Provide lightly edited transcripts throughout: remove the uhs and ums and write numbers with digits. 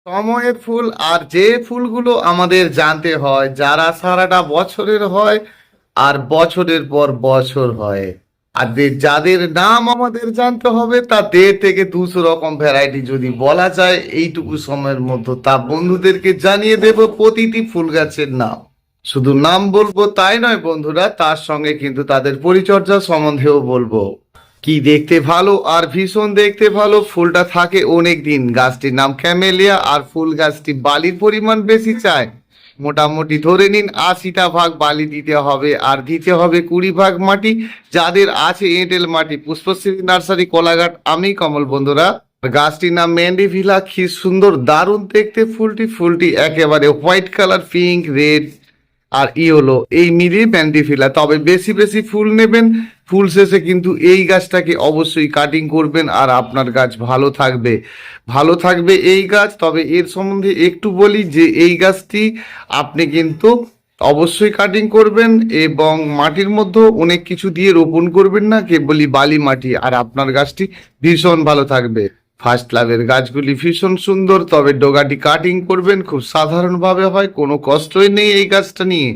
সময়ের ফুল। আর যে ফুলগুলো আমাদের জানতে হয়, যারা সারাটা বছরের হয় আর বছরের পর বছর হয়, আর যাদের নাম আমাদের জানতে হবে, তা 150 থেকে 200 রকম ভ্যারাইটি যদি বলা যায় এইটুকু সময়ের মধ্যে, তা বন্ধুদেরকে জানিয়ে দেব প্রতিটি ফুল গাছের নাম। শুধু নাম বলবো তাই নয় বন্ধুরা, তার সঙ্গে কিন্তু তাদের পরিচর্যা সম্বন্ধেও বলবো। কি দেখতে ভালো আর ভীষণ দেখতে ভালো, ফুলটা থাকে অনেক দিন। গাছটির নাম ক্যামেলিয়া। আর ফুল গাছটি বালির পরিমাণ বেশি চায়, মোটামুটি ধরে নিন 80টা ভাগ বালি দিতে হবে, আর দিতে হবে 20 ভাগ মাটি। যাদের আছে এঁটেল মাটি, পুষ্পশ্রী নার্সারি, কোলাঘাট, আমি কমল বন্ধুরা। গাছটির নাম ম্যান্ডিভিলা। কি সুন্দর দারুণ দেখতে ফুলটি। ফুলটি একেবারে হোয়াইট কালার, পিঙ্ক, রেড আর ইয়েলো এই মিলিয়ে ম্যান্ডিভিলা। তবে বেশি বেশি ফুল নেবেন। ফুল শেষে কিন্তু এই গাছটাকে অবশ্যই কাটিং করবেন, আর আপনার গাছ ভালো থাকবে। ভালো থাকবে এই গাছ। তবে এর সম্বন্ধে একটু বলি যে এই গাছটি আপনি কিন্তু অবশ্যই কাটিং করবেন, এবং মাটির মধ্যে অনেক কিছু দিয়ে রোপণ করবেন না, কেবলই বালি মাটি, আর আপনার গাছটি ভীষণ ভালো থাকবে। ফার্স্ট লাভের গাছগুলি ভীষণ সুন্দর, তবে ডগাটি কাটিং করবেন খুব সাধারণভাবে হয়, কোনো কষ্টই নেই এই গাছটা নিয়ে,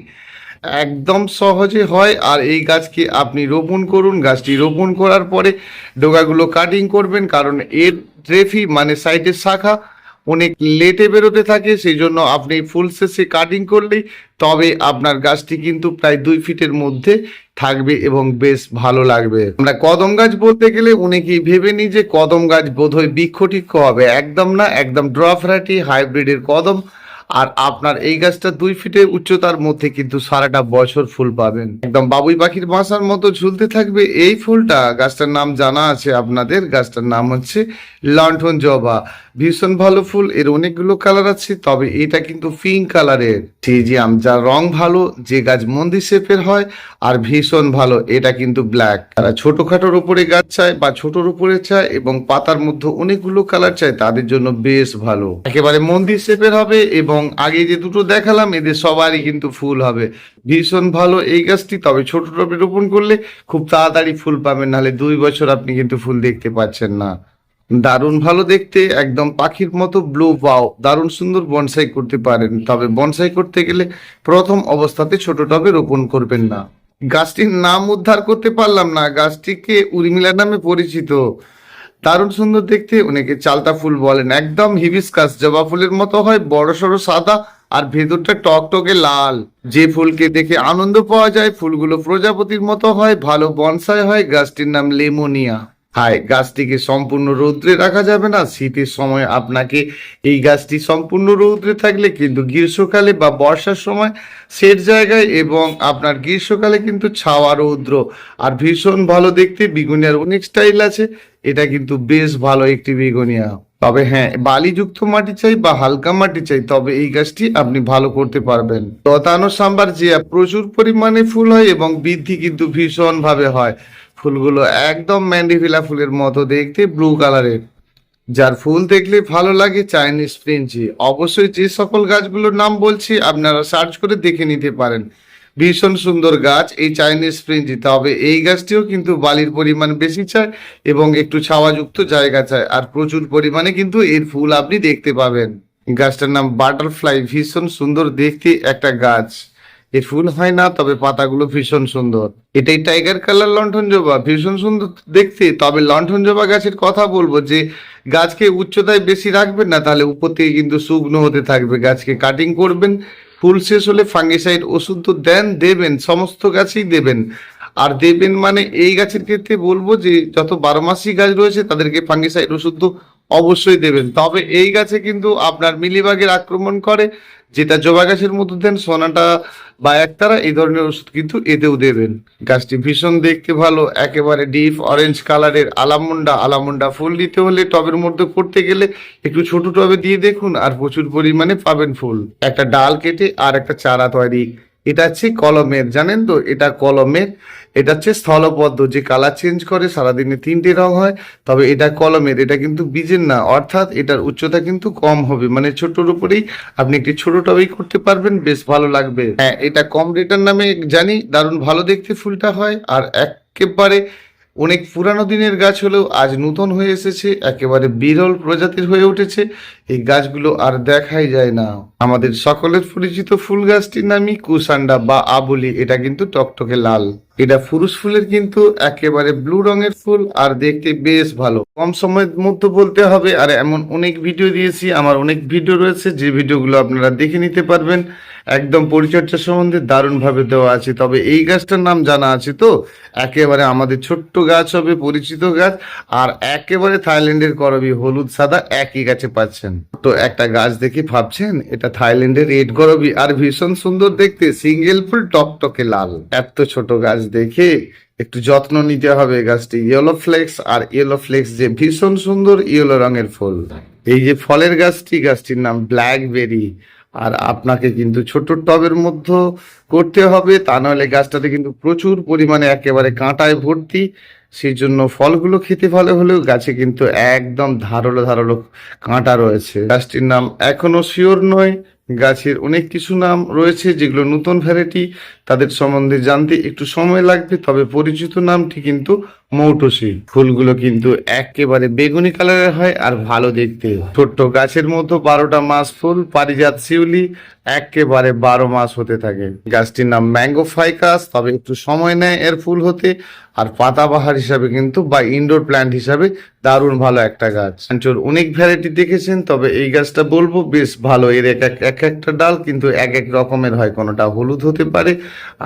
একদম সহজে হয়। আর এই গাছকে আপনি রোপণ করুন, গাছটি রোপণ করার পরে ডগাগুলো কাটিং করবেন, কারণ এর ট্রেফি মানে সাইডের শাখা অনেক লেটে বেরোতে থাকে, সেই জন্য আপনি ফুল শেষে কাটিং করলেই তবে আপনার গাছটি কিন্তু প্রায় 2 ফিটের মধ্যে থাকবে এবং বেশ ভালো লাগবে। আমরা কদম গাছ বলতে গেলে অনেকেই ভেবে নিই যে কদম গাছ বোধহয় বৃক্ষটিক্ষ হবে, একদম না, একদম ড্রপ ভ্যারাইটি হাইব্রিডের কদম। আর আপনার এই গাছটা 2 ফিটের উচ্চতার মধ্যে কিন্তু সারাটা বছর ফুল পাবেন, একদম বাবুই পাখির বাসার মতো ঝুলতে থাকবে এই ফুলটা। গাছটার নাম জানা আছে আপনাদের, গাছটার নাম হচ্ছে লণ্ঠন জবা। ভীষণ ভালো ফুল, এর অনেকগুলো কালার আছে, তবে এটা কিন্তু পিঙ্ক কালারের টিজিয়াম, যার রং ভালো, যে গাছ মন্দির শেপের হয়, আর ভীষণ ভালো এটা কিন্তু ব্ল্যাক। তারা ছোটখাটোর উপরে গাছ চায় বা ছোটর উপরে চায় এবং পাতার মধ্যে অনেকগুলো কালার চায়, তাদের জন্য বেশ ভালো। একেবারে মন্দির শেপের হবে, এবং আগে যে দুটো দেখালাম এদের সবারই কিন্তু ফুল হবে। ভীষণ ভালো এই গাছটি। তবে ছোট টবে রোপণ করলে খুব তাড়াতাড়ি ফুল পাবেন, নাহলে 2 বছর আপনি কিন্তু ফুল দেখতে পাচ্ছেন না। দারুণ ভালো দেখতে, একদম পাখির মতো ব্লু পাও, দারুণ সুন্দর বনসাই করতে পারেন। তবে বনসাই করতে গেলে প্রথম অবস্থাতে ছোট টবে রোপণ করবেন না। গাছটির নাম উদ্ধার করতে পারলাম না, গাছটিকে উর্মিলা নামে পরিচিত। দারুণ সুন্দর দেখতে, অনেকে চালতা ফুল বলেন, একদম হিবিস্কাস জবা ফুলের মতো হয়, বড় সড়ো সাদা আর ভেতরটা টকটকে লাল। যে ফুলকে দেখে আনন্দ পাওয়া যায়, ফুলগুলো প্রজাপতির মতো হয়, ভালো বনসাই হয়। গাছটির নাম লেমোনিয়া। হাই, গাছটিকে সম্পূর্ণ রৌদ্রে রাখা যাবে না, শীতের সময় আপনাকে এই গাছটি সম্পূর্ণ রৌদ্রে থাকলে কিন্তু গ্রীষ্মকালে বা বর্ষার সময় সেট জায়গায়, এবং আপনার গ্রীষ্মকালে কিন্তু ছাওয়া রৌদ্র। আর ভীষণ ভালো দেখতে, বিগুনিয়ার অনেক স্টাইল আছে, এটা কিন্তু বেশ ভালো একটি বেগুনিয়া। তবে হ্যাঁ, বালিযুক্ত মাটি চাই বা হালকা মাটি চাই, তবে এই গাছটি আপনি ভালো করতে পারবেন। লতানো সাম্বার জিয়া প্রচুর পরিমাণে ফুল হয় এবং বৃদ্ধি কিন্তু ভীষণ ভাবে হয়। ফুলগুলো একদম ম্যান্ডিভিলা ফুলের মতো দেখতে, ব্লু কালারের, যার ফুল দেখলে ভালো লাগে চাইনিজ ফ্রেঞ্চি। অবশ্যই যে সকল গাছগুলোর নাম বলছি আপনারা সার্চ করে দেখে নিতে পারেন। ভীষণ সুন্দর গাছ এই চাইনিজ ফ্রেঞ্চি। তবে এই গাছটিও কিন্তু বালির পরিমাণ বেশি চায় এবং একটু ছাওয়াযুক্ত জায়গা চায়, আর প্রচুর পরিমাণে কিন্তু এর ফুল আপনি দেখতে পাবেন। গাছটার নাম বাটারফ্লাই। ভীষণ সুন্দর দেখতে একটা গাছ, এর ফুল হয় না, তবে পাতাগুলো ভীষণ সুন্দর। এটাই টাইগার কালার লণ্ঠন জবা, ভীষণ সুন্দর দেখতে। তবে লণ্ঠন জবা গাছের কথা বলবো যে গাছকে উচ্চতায় বেশি রাখবেন না, তাহলে উপর থেকে কিন্তু শুকনো হতে থাকবে। গাছকে কাটিং করবেন, ফুল শেষ হলে ফাঙ্গিসাইড ওষুধ তো দেবেন, সমস্ত গাছেই দেবেন। আর দেবেন মানে এই গাছের ক্ষেত্রে বলবো যে যত 12 মাসি গাছ রয়েছে তাদেরকে ফাঙ্গিসাইড ওষুধ তো অবশ্যই দেবেন। তবে এই গাছে কিন্তু আপনার মিলিবাগের আক্রমণ করে, যেটা জবা গাছের মতো দেন, সোনাটা বা একতারা, এই ধরনের ওষুধ কিন্তু এতেও দেবেন। গাছটি ভীষণ দেখতে ভালো, একেবারে ডিপ অরেঞ্জ কালারের আলামুন্ডা। আলামুন্ডা ফুল দিতে হলে টবের মধ্যে করতে গেলে একটু ছোট টবে দিয়ে দেখুন, আর প্রচুর পরিমাণে পাবেন ফুল। একটা ডাল কেটে আর একটা চারা তৈরি। এটা হচ্ছে কলমের, জানেন তো, এটা কলমের। এটা হচ্ছে স্থলপদ্ম, যে কালার চেঞ্জ করে, সারাদিনে 3টে রং হয়। তবে এটা কলমের, এটা কিন্তু বীজের না, অর্থাৎ এটার উচ্চতা কিন্তু কম হবে, মানে ছোটর উপরেই আপনি একটি ছোট টবেই করতে পারবেন, বেশ ভালো লাগবে। হ্যাঁ, এটা কম রেটার নামে জানি, দারুণ ভালো দেখতে ফুলটা হয়। আর একেবারে অনেক পুরানো দিনের গাছ হলেও আজ নূতন হয়ে এসেছে, একেবারে বিরল প্রজাতির হয়ে উঠেছে। এই গাছগুলো আর দেখাই যায় না। আমাদের সকলের পরিচিত ফুল গাছটির নামই কুসান্ডা বা আবুলি। এটা কিন্তু টকটকে লাল। এটা পুরুষ ফুলের কিন্তু একেবারে ব্লু রঙের ফুল, আর দেখতে বেশ ভালো। কম সময়ের মধ্যে বলতে হবে, আর এমন অনেক ভিডিও দিয়েছি, আমার অনেক ভিডিও রয়েছে, যে ভিডিওগুলো আপনারা দেখে নিতে পারবেন। একদম পরিচর্যা সম্বন্ধে দারুণভাবে দেওয়া আছে। তবে এই গাছটার নাম জানা আছে তো? একেবারে আমাদের ছোট্ট গাছ হবে, পরিচিত গাছ, আর একেবারে থাইল্যান্ডের করবি হলুদ সাদা একই গাছে পাচ্ছেন। তো একটা গাছ দেখে ভাবছেন এটা থাইল্যান্ডের রেড করবি, আর ভীষণ সুন্দর দেখতে, সিঙ্গেল ফুল, টকটকে লাল। এত ছোট গাছ দেখে একটু যত্ন নিতে হবে। গাছটি ইয়েলো ফ্লেক্স, আর ইয়েলো ফ্লেক্স যে ভীষণ সুন্দর ইয়েলো রঙের ফুল। এই যে ফলের গাছটি, গাছটির নাম ব্ল্যাকবেরি। আর আপনাকে কিন্তু ছোট টবের মধ্যে করতে হবে, তা নাহলে গাছটাতে কিন্তু প্রচুর পরিমাণে একেবারে কাঁটায় ভর্তি। সেই জন্য ফলগুলো খেতে ভালো হলেও গাছে কিন্তু একদম ধারালো ধারালো কাঁটা রয়েছে। গাছটির নাম এখনো শিওর নয়। গাছের অনেক কিছু নাম রয়েছে যেগুলো নতুন ভ্যারাইটি, তাদের সম্বন্ধে জানতে একটু সময় লাগবে। তবে পরিচিত নামটি কিন্তু মৌটুসি। ফুলগুলো কিন্তু একেবারে বেগুনি কালারের হয় আর ভালো দেখতে। ছোট্ট গাছের মতো 12টা মাস ফুল, পারিজাত শিউলি, একেবারে 12 মাস হতে থাকে। গাছটির নাম ম্যাঙ্গো ফাইকাস, তবে একটু সময় নেয় এর ফুল হতে। আর পাতাবাহার হিসাবে কিন্তু বা ইনডোর প্ল্যান্ট হিসাবে দারুণ ভালো একটা গাছ। অনেক ভ্যারাইটি দেখেছেন, তবে এই গাছটা বলবো বেশ ভালো। এর এক একটা ডাল কিন্তু এক এক রকমের হয়। কোনটা হলুদ হতে পারে,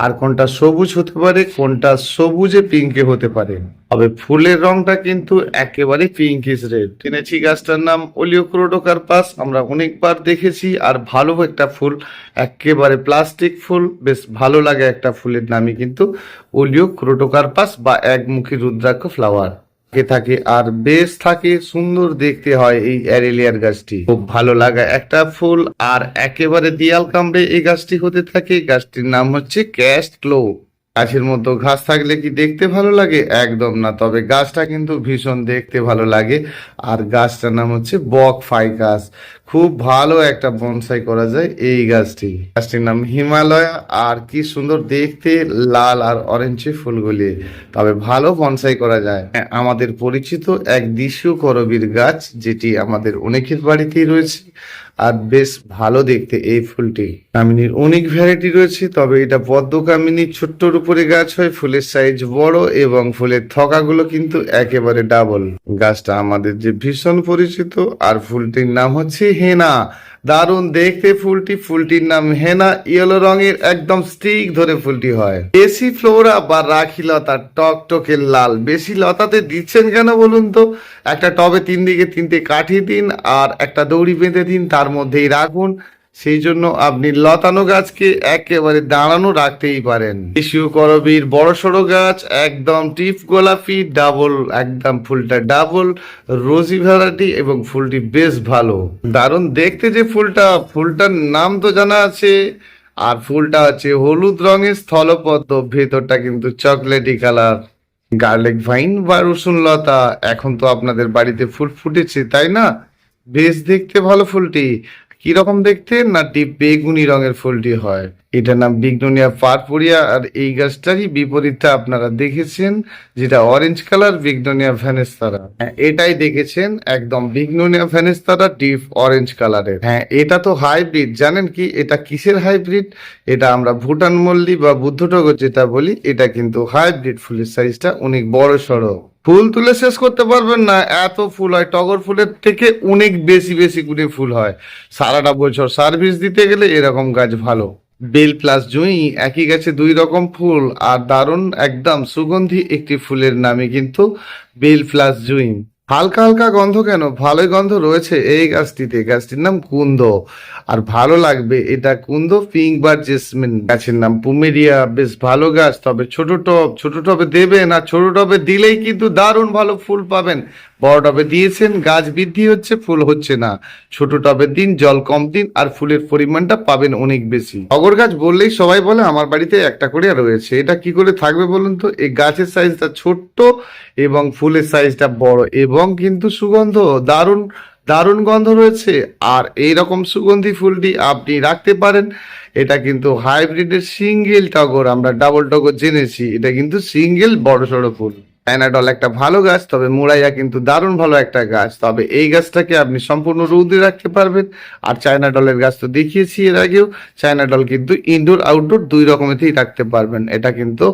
আর কোনটা সবুজ হতে পারে, কোনটা সবুজে পিঙ্কে হতে পারে। তবে ফুলের রংটা কিন্তু একেবারে পিঙ্কিশ রেড। কিনেছি গাছটার নাম ওলিওক্রোটোকার্পাস। আমরা অনেকবার দেখেছি, আর ভালো একটা ফুল, একেবারে প্লাস্টিক ফুল, বেশ ভালো লাগে একটা ফুলের নামই কিন্তু ওলিওক্রোটোকার্পাস বা একমুখী রুদ্রাক্ষ ফ্লাওয়ার থাকে। আর বেশ থাকে, সুন্দর দেখতে হয় এই অ্যারেলিয়ার গাছটি। খুব ভালো লাগা একটা ফুল, আর একেবারে দিয়াল কামড়ে এই গাছটি হতে থাকে। গাছটির নাম হচ্ছে ক্যাস্ট ক্লো। গাছের মতো ঘাস থাকলে কি দেখতে ভালো লাগে? একদম না। তবে গাছটা কিন্তু ভীষণ দেখতে ভালো লাগে। আর গাছটার নাম হচ্ছে বক ফাইকাস। খুব ভালো একটা বনসাই করা যায় এই গাছটি। গাছটির নাম হিমালয়া। আর কি সুন্দর দেখতে, লাল আর অরেঞ্জে ফুলগুলি। তবে ভালো বনসাই করা যায়। আমাদের পরিচিত এক দেশীয় করবীর গাছ, যেটি আমাদের অনেকের বাড়িতেই রয়েছে, আর বেশ ভালো দেখতে এই ফুলটি। কামিনীর অনেক ভ্যারাইটি রয়েছে, তবে এটা পদ্ম কামিনী। ছোট্টর উপরে গাছ হয়, ফুলের সাইজ বড়, এবং ফুলের থকাগুলো কিন্তু একেবারে ডাবল। গাছটা আমাদের যে ভীষণ পরিচিত। আর ফুলটির নাম হচ্ছে হেনা। দারুণ দেখতে ফুলটি। ফুলটির নাম হেনা, ইয়েলো রঙের, একদম স্টিক ধরে ফুলটি হয়। দেশি ফ্লোরা বা রাখি লতা, টকটকে লাল। বেশি লতাতে দিচ্ছেন কেন বলুন তো? একটা টবে 3 দিকে 3টে কাঠি দিন, আর একটা দড়ি বেঁধে দিন, তার মধ্যেই রাখুন। সেই জন্য আপনি লতানো গাছকে একেবারে দাঁড়ানো রাখতেই পারেন। দেশীয় করবীর বড় সড়ো গাছ, একদম টিপ গোলাপি, ডাবল, একদম ফুলটা ডাবল, রোজি ভ্যারাইটি, এবং ফুলটি বেশ ভালো, দারুণ দেখতে। যে ফুলটার নাম তো জানা আছে। আর ফুলটা আছে হলুদ রঙের স্থলপদ্ম, ভেতরটা কিন্তু চকলেটি কালার। গার্লিক ভাইন বা রসুন লতা। এখন তো আপনাদের বাড়িতে ফুল ফুটেছে, তাই না? বেশ দেখতে ভালো ফুলটি। কি রকম দেখতে না, ডিপ বেগুনি রঙের ফুলটি হয়। এটার নাম বিগনোনিয়া পারপুরিয়া। আর এই গাছটারই বিপরীতটা আপনারা দেখেছেন, যেটা অরেঞ্জ কালার, বিগনোনিয়া ভ্যানেস্তারা। হ্যাঁ, এটাই দেখেছেন, একদম বিগনোনিয়া ভ্যানেস্তারা ডিপ অরেঞ্জ কালারের। হ্যাঁ, এটা তো হাইব্রিড। জানেন কি এটা কিসের হাইব্রিড? এটা আমরা ভুটান মল্লি বা বুদ্ধটগর যেটা বলি, এটা কিন্তু হাইব্রিড। ফুলের সাইজটা অনেক বড় সড়ো। ফুল তুলে শেষ করতে পারবেন না, এত ফুল হয়। টগর ফুলের থেকে অনেক বেশি বেশি করে ফুল হয়। সারাটা বছর সার্ভিস দিতে গেলে এরকম গাছ ভালো। বেল প্লাস জুঁই, একই গাছে 2 রকম ফুল, আর দারুণ একদম সুগন্ধি একটি ফুলের নামে কিন্তু বেল প্লাস জুঁই। হালকা হালকা গন্ধ কেন? ভালোই গন্ধ রয়েছে এই গাছটিতে। গাছটির নাম কুন্দ, আর ভালো লাগবে এটা কুন্দ। পিঙ্ক বার জেসমিন। গাছের নাম পুমেরিয়া। বেশ ভালো গাছ, তবে ছোট টবে দেবেন। আর ছোট টবে দিলেই কিন্তু দারুণ ভালো ফুল পাবেন। বড় টবে দিয়েছেন, গাছ বৃদ্ধি হচ্ছে, ফুল হচ্ছে না। ছোট টবে দিন, জল কম দিন, আর ফুলের পরিমাণটা পাবেন অনেক বেশি। টগর গাছ বললেই সবাই বলে আমার বাড়িতে একটা করে রয়েছে। এটা কি করে থাকবে বলুন তো? এই গাছের সাইজটা ছোট্ট, এবং ফুলের সাইজটা বড়, এবং কিন্তু সুগন্ধ দারুণ দারুণ গন্ধ রয়েছে। আর এইরকম সুগন্ধি ফুলটি আপনি রাখতে পারেন। এটা কিন্তু হাইব্রিডের সিঙ্গেল টগর। আমরা ডাবল টগর জেনেছি, এটা কিন্তু সিঙ্গেল বড় সড়ো ফুল। চায়না একটা ভালো গাছ, তবে মুরাইয়া কিন্তু দারুণ ভালো একটা গাছ। তবে এই গাছটাকে আপনি সম্পূর্ণ রৌদ্রে রাখতে পারবেন। আর চায়না ডলের গাছ তো দেখিয়েছি এর আগেও। চায়না ডল কিন্তু ইনডোর আউটডোর দুই রকমেতেই রাখতে পারবেন। এটা কিন্তু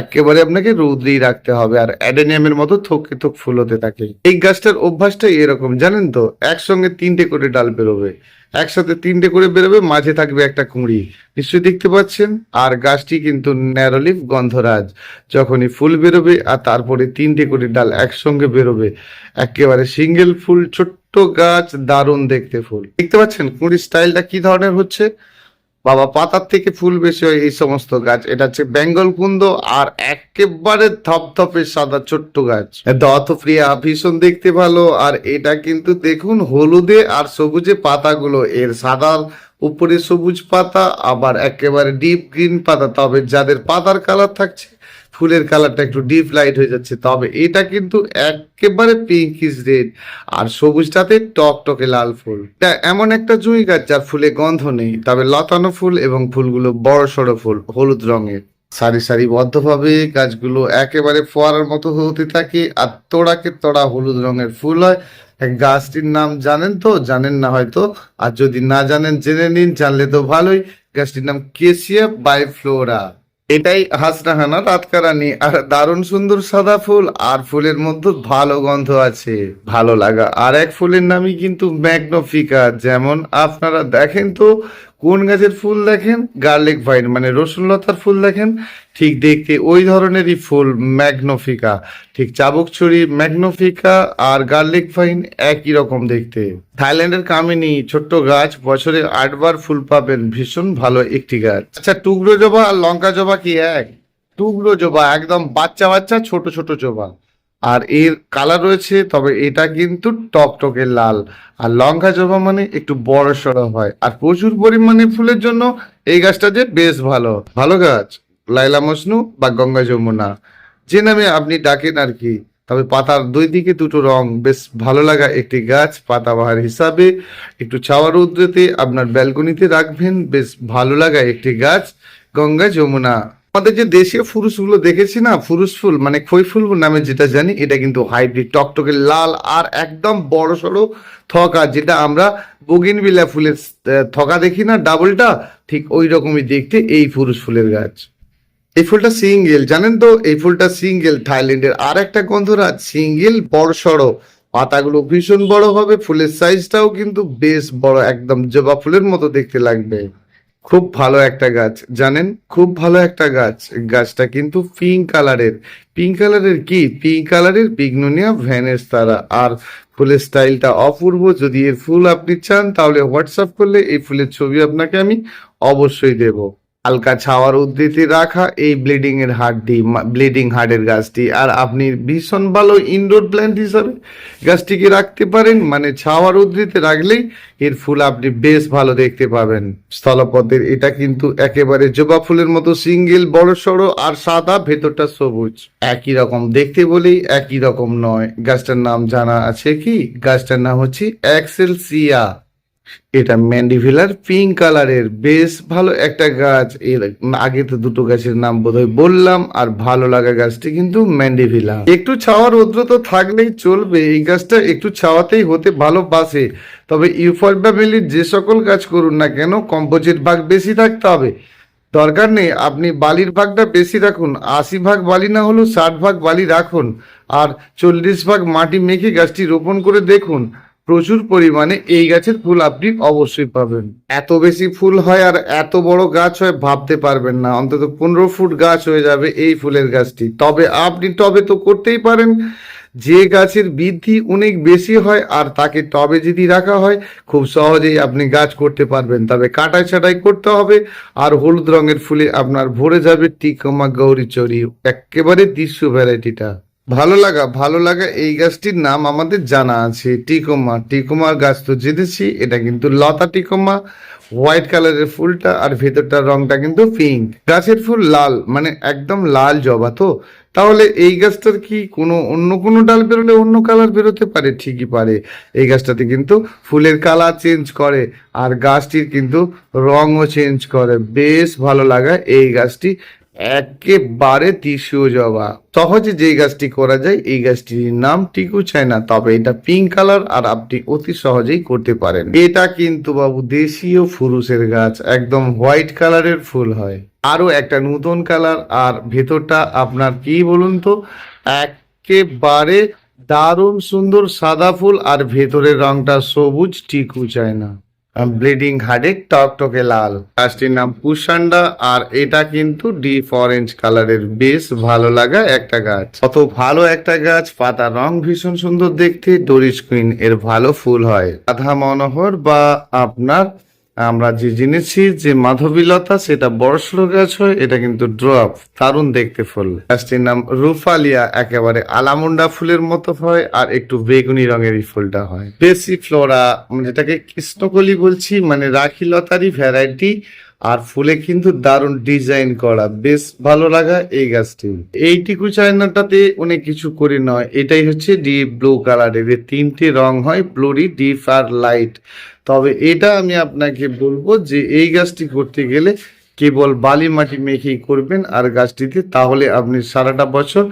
একেবারে আপনাকে রৌদ্রেই রাখতে হবে। আর অ্যাডেনিয়ামের মতো থোকে থোক ফুল হতে থাকে। এই গাছটার অভ্যাসটাই এরকম, জানেন তো, একসঙ্গে 3টে করে ডাল বেরোবে, একসাথে 3টে করে বেরোবে, মাঝে থাকবে একটা কুঁড়ি, নিশ্চয়ই দেখতে পাচ্ছেন। আর গাছটি কিন্তু ন্যারোলিফ গন্ধরাজ, যখনই ফুল বেরোবে আর তারপরে 3টে করে ডাল একসঙ্গে বেরোবে, একেবারে সিঙ্গেল ফুল, ছোট্ট গাছ, দারুণ দেখতে ফুল। দেখতে পাচ্ছেন কুঁড়ির স্টাইলটা কি ধরনের হচ্ছে। বাবা, পাতার থেকে ফুল বেশি হয় এই সমস্ত গাছ। এটা হচ্ছে বেঙ্গল কুন্দ, আর একেবারে ধপধপে সাদা ছোট্ট গাছ। দত্তপ্রিয়া ভীষণ দেখতে ভালো। আর এটা কিন্তু দেখুন হলুদে আর সবুজে পাতাগুলো, এর সাদার উপরে সবুজ পাতা, আবার একেবারে ডিপ গ্রিন পাতা। তবে যাদের পাতার কালার থাকছে, ফুলের কালারটা একটু ডিপ লাইট হয়ে যাচ্ছে। তবে এটা কিন্তু একেবারে পিঙ্কিশ রেড, আর সবুজটাতে টকটকে লাল ফুল। এটা এমন একটা জুঁই গাছ যার ফুলে গন্ধ নেই, তবে লতানো ফুল এবং ফুলগুলো বড় সড়ো ফুল, হলুদ রঙের। সারি সারিবদ্ধভাবে গাছগুলো একেবারে ফোয়ারার মতো হতে থাকে, আর তোড়াকে তোড়া হলুদ রঙের ফুল হয়। গাছটির নাম জানেন তো? জানেন না হয়তো। আর যদি না জানেন জেনে নিন, জানলে তো ভালোই। গাছটির নাম কেসিয়া বাইফ্লোরা। এটাই হাসনাহানা রাতকারানি। আর দারুণ সুন্দর সাদা ফুল, আর ফুলের মধ্যে ভালো গন্ধ আছে, ভালো লাগা। আর এক ফুলের নামই কিন্তু ম্যাগনিফিকা। যেমন আপনারা দেখেন তো, কোন গাছের ফুল দেখেন, গার্লিক ভাইন মানে রসুন লতার ফুল দেখেন, ঠিক দেখতে ওই ধরনেরই ফুল ম্যাগনিফিকা। ঠিক চাবুকছড়ি ম্যাগনিফিকা আর গার্লিক ভাইন একই রকম দেখতে। থাইল্যান্ডের কামিনী ছোট্ট গাছ, বছরে 8বার ফুল পাবেন, ভীষণ ভালো একটি গাছ। আচ্ছা, টুকরো জবা আর লঙ্কা জবা কি এক? টুকরো জবা একদম বাচ্চা বাচ্চা ছোট ছোট জবা, আর এর কালার রয়েছে, তবে এটা কিন্তু টকটকে লাল। আর লঙ্কা জবা মানে একটু বড় সড়ো হয়, আর প্রচুর পরিমাণে ফুলের জন্য এই গাছটা যে বেশ ভালো ভালো গাছ। লাইলা মজনু বা গঙ্গা যমুনা, যে নামে আপনি ডাকেন আর কি। তবে পাতার দুই দিকে দুটো রং, বেশ ভালো লাগা একটি গাছ। পাতাবাহার হিসাবে একটু ছাওয়া রৌদ্রেতে আপনার ব্যালকনিতে রাখবেন, বেশ ভালো লাগা একটি গাছ, গঙ্গা যমুনা। আমাদের যে দেশীয় ফুরুষগুলো দেখেছি না, ফুরুষ ফুল মানে খই ফুল নামে যেটা জানি, এটা কিন্তু হাইব্রিড, টকটকে লাল আর একদম বড় সড়ো থকা, যেটা আমরা বোগিনভিলিয়া ফুলের থকা দেখি না, ডাবলটা, ঠিক ওই রকমই দেখতে এই ফুরুষ ফুলের গাছ। এই ফুলটা সিঙ্গেল, জানেন তো, এই ফুলটা সিঙ্গেল। থাইল্যান্ডের আর একটা গন্ধরাজ, সিঙ্গেল বড় সড়ো, পাতাগুলো ভীষণ বড় হবে, ফুলের সাইজটাও কিন্তু বেশ বড়, একদম জবা ফুলের মতো দেখতে লাগবে। খুব ভালো একটা গাছ, জানেন, খুব ভালো একটা গাছ। গাছটা কিন্তু পিঙ্ক কালারের। পিঙ্ক কালারের কি? পিঙ্ক কালারের বিগনোনিয়া ভ্যানেস্তারা। আর ফুলের স্টাইলটা অপূর্ব। যদি এর ফুল আপনি চান, তাহলে হোয়াটসঅ্যাপ করলে এই ফুলের ছবি আপনাকে আমি অবশ্যই দেব। হালকা ছাওয়ার উদ্ধৃতি রাখা এই ব্লিডিং হার্টের গাছটি, আর আপনি ভীষণ ভালো ইনডোর প্ল্যান্ট হিসাবে গাছটিকে রাখতে পারেন। মানে ছাওয়ার উদ্ধৃতি রাখলেই এর ফুল আপনি বেশ ভালো দেখতে পাবেন। স্থলপদ্মের এটা কিন্তু একেবারে জবা ফুলের মতো সিঙ্গেল, বড় সড়ো আর সাদা, ভেতরটা সবুজ, একই রকম দেখতে বলেই একই রকম নয়। গাছটার নাম জানা আছে কি? গাছটার নাম হচ্ছে এক্সেলসিয়া। এটা ম্যান্ডিভিলার পিঙ্ক কালারের, বেশ ভালো একটা গাছ। এর আগে তো দুটো গাছের নাম বোধহয় বললাম। আর ভালো লাগা গাছটি কিন্তু ম্যান্ডিভিলা। একটু ছাওয়া রৌদ্র তো থাকলেই চলবে, এই গাছটা একটু ছাওয়াতেই হতে ভালোবাসে। তবে ইউফরবিয়া মিলির যে সকল গাছ করুন না কেন, কম্পোজিট ভাগ বেশি থাকতে হবে, দরকার নেই আপনি বালির ভাগটা বেশি রাখুন। 80 ভাগ বালি না হলেও 60 ভাগ বালি রাখুন, আর 40 ভাগ মাটি মেখে গাছটি রোপণ করে দেখুন, প্রচুর পরিমাণে এই গাছের ফুল আপনি অবশ্যই পাবেন। এত বেশি ফুল হয় আর এত বড় গাছ হয় ভাবতে পারবেন না। অন্তত 15 ফুট গাছ হয়ে যাবে এই ফুলের গাছটি। তবে আপনি টবে তো করতেই পারেন। যে গাছের বৃদ্ধি অনেক বেশি হয় আর তাকে টবে যদি রাখা হয়, খুব সহজেই আপনি গাছ করতে পারবেন। তবে কাটাই ছাটাই করতে হবে। আর হলুদ রঙের ফুলে আপনার ভরে যাবে টিকমা গৌরীচরী, একেবারে দৃশ্য ভ্যারাইটিটা। ভালো লাগা এই গাছটির নাম আমাদের জানা আছে, টিকোমা। টিকোমার গাছ তো জেনেছি, এটা কিন্তু লতা টিকোমা। হোয়াইট কালারের ফুলটা, আর ভেতরটার রংটা কিন্তু পিঙ্ক। গাছের ফুল লাল, মানে একদম লাল জবা। তো তাহলে এই গাছটার কি অন্য কোনো ডাল বেরোলে অন্য কালার বেরোতে পারে? ঠিকই পারে। এই গাছটাতে কিন্তু ফুলের কালার চেঞ্জ করে, আর গাছটির কিন্তু রঙও চেঞ্জ করে। বেশ ভালো লাগা এই গাছটি, একেবারে দেশীয় জবা। সহজে যে গাছটি করা যায় এই গাছটির নাম টিকু চায়না, তবে এটা পিঙ্ক কালার আর আপনি অতি সহজেই করতে পারেন। এটা কিন্তু বাবু দেশীয় ফুরুষের গাছ, একদম হোয়াইট কালারের ফুল হয়, আরো একটা নতুন কালার, আর ভেতরটা আপনার কি বলুন তো, একেবারে দারুণ সুন্দর সাদা ফুল, আর ভেতরের রংটা সবুজ টিকু চায়না, ব্লিডিং হার্ডে টকটকে লাল। গাছটির নাম কুশান্ডা, আর এটা কিন্তু ডিপ অরেঞ্জ কালারের, বেশ ভালো লাগা একটা গাছ। কত ভালো একটা গাছ, পাতার রং ভীষণ সুন্দর দেখতে। ডোরিস কুইন এর ভালো ফুল হয়। রাধা মনোহর বা আপনার আমরা যে জেনেছি যে মাধবীলতা, সেটা বড়সড় গাছ হয়, এটা কিন্তু ড্রপ, দারুণ দেখতে ফুল। গাছটির নাম রুফালিয়া, একেবারে আলামুন্ডা ফুলের মতো হয়, আর একটু বেগুনি রঙের এই ফুলটা হয়। বেশি ফ্লোরা, যেটাকে কৃষ্ণকলি বলছি, মানে রাখি লতারই ভ্যারাইটি, আর ফুলে কিন্তু দারুণ ডিজাইন করা, বেশ ভালো লাগা এই গাছটি। এই টিকু চায়নাটাতে অনেক কিছু করে নয়, এটাই হচ্ছে ডিপ ব্লু কালারের, তিনটে রং হয়, ব্লুরি, ডিপ আর লাইট। তবে এটা আমি আপনাকে বলবো যে এই গাছটি করতে গেলে কেবল বালি মাটি মেখেই করবেন আর গাছটিতে, তাহলে আপনি সারাটা বছর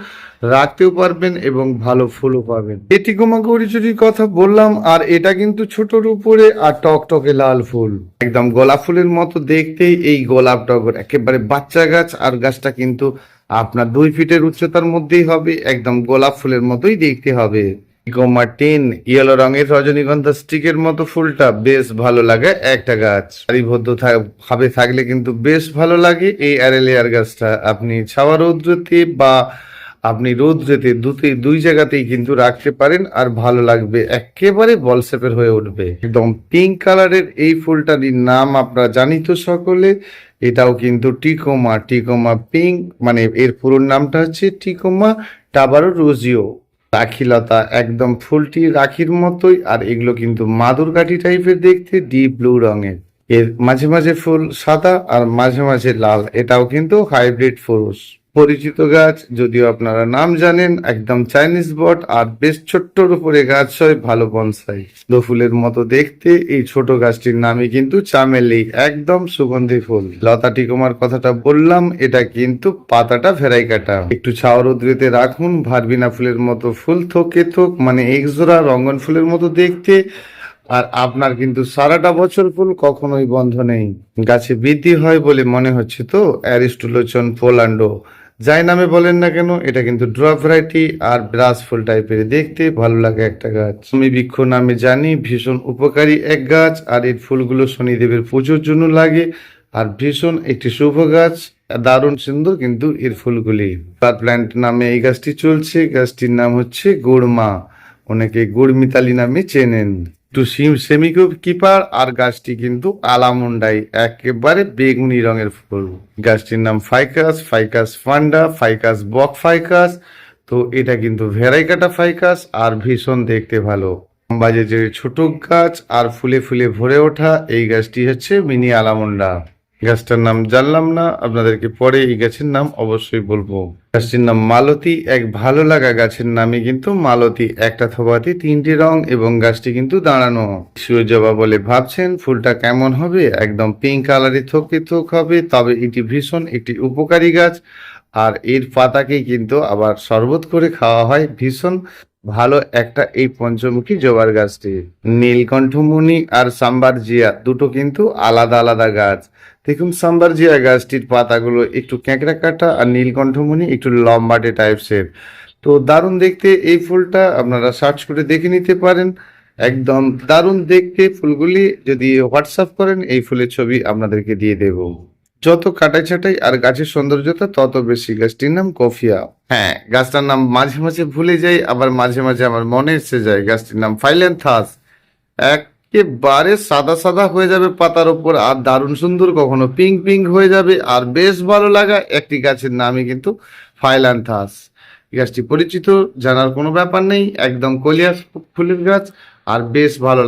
রাখতেও পারবেন এবং ভালো ফুলও পাবেন। এটি গৌরীচুরির কথা বললাম, আর এটা কিন্তু ছোটর উপরে আর টকটকে লাল ফুল, একদম গোলাপ ফুলের মতো দেখতেই এই গোলাপ টগর, একেবারে বাচ্চা গাছ, আর গাছটা কিন্তু আপনার 2 ফিটের উচ্চতার মধ্যেই হবে, একদম গোলাপ ফুলের মতোই দেখতে হবে। টিকোমা 10 ইয়েলো রঙের রজনীগন্ধা স্টিকের মতো ফুলটা, বেশ ভালো লাগে একটা গাছ। সারিবদ্ধ ভাবে থাকলে কিন্তু বেশ ভালো লাগে এই অ্যারেলিয়ার গাছটা। আপনি ছাওয়া রৌদ্রতে বা আপনি রৌদ্রেতে দুই জায়গাতেই কিন্তু রাখতে পারেন, আর ভালো লাগবে, একেবারে বল শেপের হয়ে উঠবে। একদম পিঙ্ক কালারের এই ফুলটার নাম আপনারা জানি তো সকলে, এটাও কিন্তু টিকোমা পিঙ্ক, মানে এর পুরো নামটা হচ্ছে টিকোমা টাবারো রোজিও। রাখিলতা, একদম ফুলটি রাখির মতোই, আর এগুলো কিন্তু মাদুর কাঠি টাইপের দেখতে, ডিপ ব্লু রঙের। এর মাঝে মাঝে ফুল সাদা আর মাঝে মাঝে লাল, এটাও কিন্তু হাইব্রিড ফুরুষ। পরিচিত গাছ, যদিও আপনারা নাম জানেন, একদম চাইনিজ বট, আর বেশ ছোট্টর উপরে গাছ হয়, ভালো বনসাই। ফুলের মতো দেখতে এই ছোট গাছটির নামই কিন্তু চামেলি, একদম সুগন্ধি ফুল। লতা টিকোমার কথাটা বললাম, এটা কিন্তু পাতাটা ভেরাই কাটা, একটু ছাওয়া রোদ্রেতে রাখুন, ভারবিনা ফুলের মতো ফুল, থোকে থোক, মানে একজোড়া রঙ্গন ফুলের মতো দেখতে, আর আপনার কিন্তু সারাটা বছর ফুল কখনোই বন্ধ নেই। গাছে বৃদ্ধি হয় বলে মনে হচ্ছে তো, অ্যারিস্টুলোচন পোল্যান্ডো যাই নামে বলেন না কেন, এটা কিন্তু ড্রপ ভ্যারাইটি, আর ব্রাশ ফুল টাইপের দেখতে, ভালো লাগে একটা গাছ। আমি বৃক্ষ নামে জানি, ভীষণ উপকারী এক গাছ, আর এর ফুলগুলো শনিদেবের পুজোর জন্য লাগে, আর ভীষণ একটি শুভ গাছ, দারুণ সুন্দর কিন্তু এর ফুলগুলি। প্ল্যান্ট নামে এই গাছটি চলছে, গাছটির নাম হচ্ছে গুড়মা, অনেকে গুড়মিতালি নামে চেনেন। একটু সেমি কিপার, আর গাছটি কিন্তু আলামুন্ডাই, একেবারে বেগুনি রঙের ফুল। গাছটির নাম ফাইকাস ফান্ডা, ফাইকাস বক ফাইকাস। তো এটা কিন্তু ভেরাইকাটা ফাইকাস, আর ভীষণ দেখতে ভালো। বাজে যে ছোট গাছ আর ফুলে ফুলে ভরে ওঠা, এই গাছটি হচ্ছে মিনি আলামুন্ডা। গাছটার নাম জানলাম না, আপনাদেরকে পরে এই গাছের নাম অবশ্যই বলবো। গাছটির নাম মালতী, এক ভালো লাগা গাছের নামে কিন্তু মালতী, একটা থোবাতে 3টে রং, এবং গাছটি কিন্তু দাঁড়ানো। শিও জবা বলে ভাবছেন, ফুলটা কেমন হবে? একদম পিঙ্ক কালারে থোকে থোক হবে, তবে এটি ভীষণ একটি উপকারী গাছ, আর এর পাতাকেই কিন্তু আবার শরবত করে খাওয়া হয়, ভীষণ ভালো একটা এই পঞ্চমুখী জবার গাছটি। নীলকণ্ঠমণি আর সাম্বারজিয়া দুটো কিন্তু আলাদা আলাদা গাছ। দেখুন, সাম্বারজিয়া গাছটির পাতাগুলো একটু ক্যাঁকড়া কাটা, আর নীলকণ্ঠমণি একটু লম্বাটে টাইপসের। তো দারুণ দেখতে এই ফুলটা, আপনারা সার্চ করে দেখে নিতে পারেন, একদম দারুণ দেখতে ফুলগুলি। যদি হোয়াটসঅ্যাপ করেন, এই ফুলের ছবি আপনাদেরকে দিয়ে দেব। যত কাটাই ছাটাই আর গাছের সৌন্দর্যতা তত বেশি। গাছটির নাম কফিয়া। হ্যাঁ, গাছটার নাম মাঝে মাঝে ভুলে যাই, আবার মাঝে মাঝে আমার মনে এসে যায়। গাছটির নাম ফাইল্যান্থাস, একেবারে সাদা সাদা হয়ে যাবে পাতার উপর, আর দারুণ সুন্দর, কখনো পিঙ্ক পিঙ্ক হয়ে যাবে, আর বেশ ভালো লাগা একটি গাছের নামই কিন্তু ফাইল্যান্থাস। গাছটি পরিচিত, জানার কোনো ব্যাপার নেই, একদম কলিয়া ফুলের গাছ, আর বেশ ভালো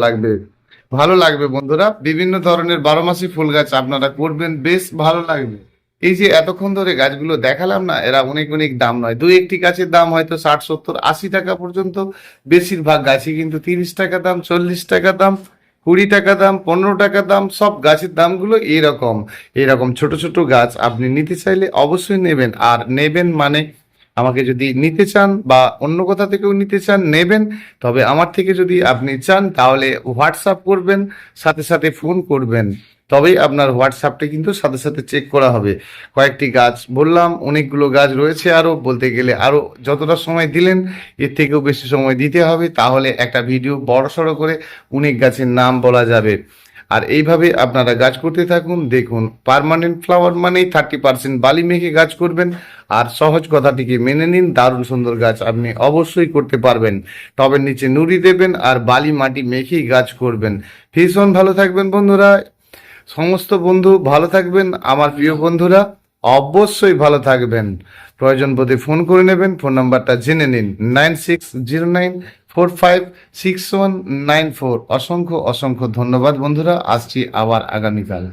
লাগবে বন্ধুরা। বিভিন্ন ধরনের 12 মাসি ফুল গাছ আপনারা করবেন, বেশ ভালো লাগবে। এই যে এতক্ষণ ধরে গাছগুলো দেখালাম না, এরা অনেক অনেক দাম নয়, 2-1টি গাছের দাম হয়তো 60, 70, 80 টাকা পর্যন্ত, বেশিরভাগ গাছই কিন্তু 30 টাকা দাম, 40 টাকা দাম, 20 টাকা দাম, 15 টাকা দাম, সব গাছের দামগুলো এরকম। এরকম ছোট ছোট গাছ আপনি নিতে চাইলে অবশ্যই নেবেন। আর নেবেন মানে আমাকে যদি নিতে চান বা অন্য কোথা থেকেও নিতে চান নেবেন, তবে আমার থেকে যদি আপনি চান তাহলে হোয়াটসঅ্যাপ করবেন, সাথে সাথে ফোন করবেন, তবেই আপনার হোয়াটসঅ্যাপটা কিন্তু সাথে সাথে চেক করা হবে। কয়েকটি গাছ বললাম, অনেকগুলো গাছ রয়েছে আরও, বলতে গেলে আরও যতটা সময় দিলেন এর থেকেও বেশি সময় দিতে হবে, তাহলে একটা ভিডিও বড়সড় করে অনেক গাছের নাম বলা যাবে। আর এইভাবে আপনারা গাছ করতে থাকুন। দেখুন, পার্মানেন্ট ফ্লাওয়ার মানেই 30% বালি মেখে গাছ করবেন। আর সহজ কথাটিকে মেনে নিন, দারুণ সুন্দর গাছ আপনি অবশ্যই করতে পারবেন। টবের নিচে নুড়ি দেবেন আর বালি মাটি মেখেই গাছ করবেন। ভীষণ ভালো থাকবেন বন্ধুরা, সমস্ত বন্ধু ভালো থাকবেন। আমার প্রিয় বন্ধুরা অবশ্যই ভালো থাকবেন। প্রয়োজন বোধে ফোন করে নেবেন, ফোন নাম্বারটা জেনে নিন 9609456194। অসংখ্য অসংখ্য ধন্যবাদ বন্ধুরা, আসছি আবার আগামীকাল।